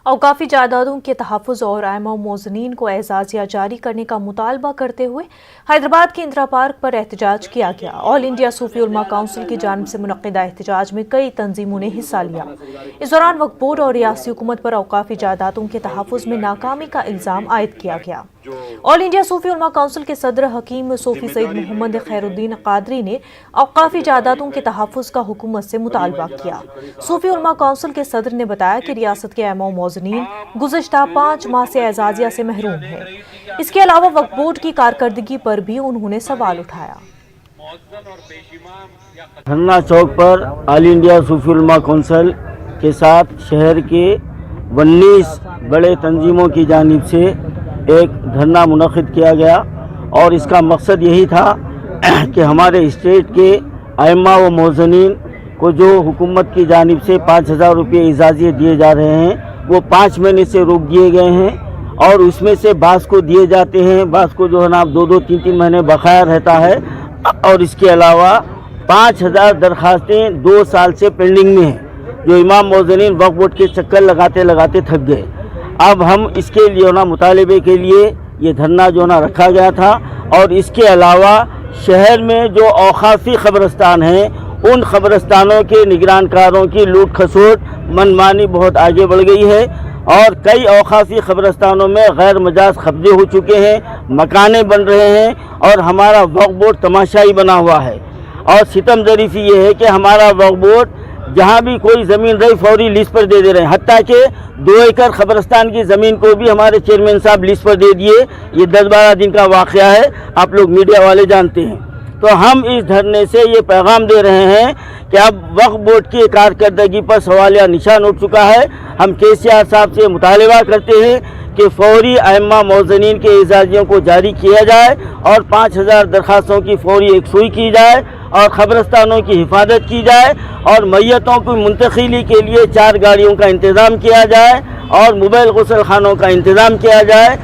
اوقافی جائیدادوں کے تحفظ اور ائمہ و موذنین کو اعزازیہ جاری کرنے کا مطالبہ کرتے ہوئے حیدرآباد کے اندرا پارک پر احتجاج کیا گیا۔ آل انڈیا صوفی علماء کونسل کی جانب سے منعقدہ احتجاج میں کئی تنظیموں نے حصہ لیا۔ اس دوران وقف بورڈ اور ریاستی حکومت پر اوقافی جائیدادوں کے تحفظ میں ناکامی کا الزام عائد کیا گیا۔ آل انڈیا صوفی علماء کونسل کے صدر حکیم صوفی سید محمد خیر الدین قادری نے اوقافی جائیدادوں کے تحفظ کا حکومت سے مطالبہ کیا۔ صوفی علماء کونسل کے صدر نے بتایا کہ ریاست کے ائمہ و موذنین گزشتہ 5 ماہ سے اعزازیہ سے محروم ہیں۔ اس کے علاوہ وقف بورڈ کی کارکردگی پر بھی انہوں نے سوال اٹھایا۔ دھرنا چوک پر آل انڈیا صوفی علماء کونسل کے ساتھ شہر کے 19 بڑے تنظیموں کی جانب سے ایک دھرنا منعقد کیا گیا اور اس کا مقصد یہی تھا کہ ہمارے اسٹیٹ کے ائمہ و موذنین کو جو حکومت کی جانب سے 5,000 روپے اعزازیے دیے جا رہے ہیں وہ 5 مہینے سے روک دیے گئے ہیں اور اس میں سے بعض کو دیے جاتے ہیں، بعض کو جو ہے نا 2-2, 3-3 مہینے بقایا رہتا ہے اور اس کے علاوہ 5,000 درخواستیں 2 سال سے پینڈنگ میں ہیں جو امام موذنین وقف بورڈ کے چکر لگاتے تھک گئے۔ اب ہم اس کے لیے نا مطالبے کے لیے یہ دھرنا جو نا رکھا گیا تھا اور اس کے علاوہ شہر میں جو اوقافی قبرستان ہیں ان قبرستانوں کے نگران کاروں کی لوٹ کھسوٹ منمانی بہت آگے بڑھ گئی ہے اور کئی اوقافی قبرستانوں میں غیر مجاز قبضے ہو چکے ہیں، مکانیں بن رہے ہیں اور ہمارا وقف بورڈ تماشائی بنا ہوا ہے۔ اور ستم ظریفی یہ ہے کہ ہمارا وقف بورڈ جہاں بھی کوئی زمین رہی فوری لیز پر دے رہے ہیں، حتیٰ کہ 2 ایکڑ قبرستان کی زمین کو بھی ہمارے چیئرمین صاحب لیز پر دے دیے۔ یہ 10-12 دن کا واقعہ ہے، آپ لوگ میڈیا والے جانتے ہیں۔ تو ہم اس دھرنے سے یہ پیغام دے رہے ہیں کہ اب وقف بورڈ کی کارکردگی پر سوالیہ نشان اٹھ چکا ہے۔ ہم KCR صاحب سے مطالبہ کرتے ہیں کہ فوری ائمہ موذنین کے اعزازیوں کو جاری کیا جائے اور 5,000 درخواستوں کی فوری یکسوئی کی جائے اور قبرستانوں کی حفاظت کی جائے اور میتوں کی منتقلی کے لیے 4 گاڑیوں کا انتظام کیا جائے اور موبائل غسل خانوں کا انتظام کیا جائے۔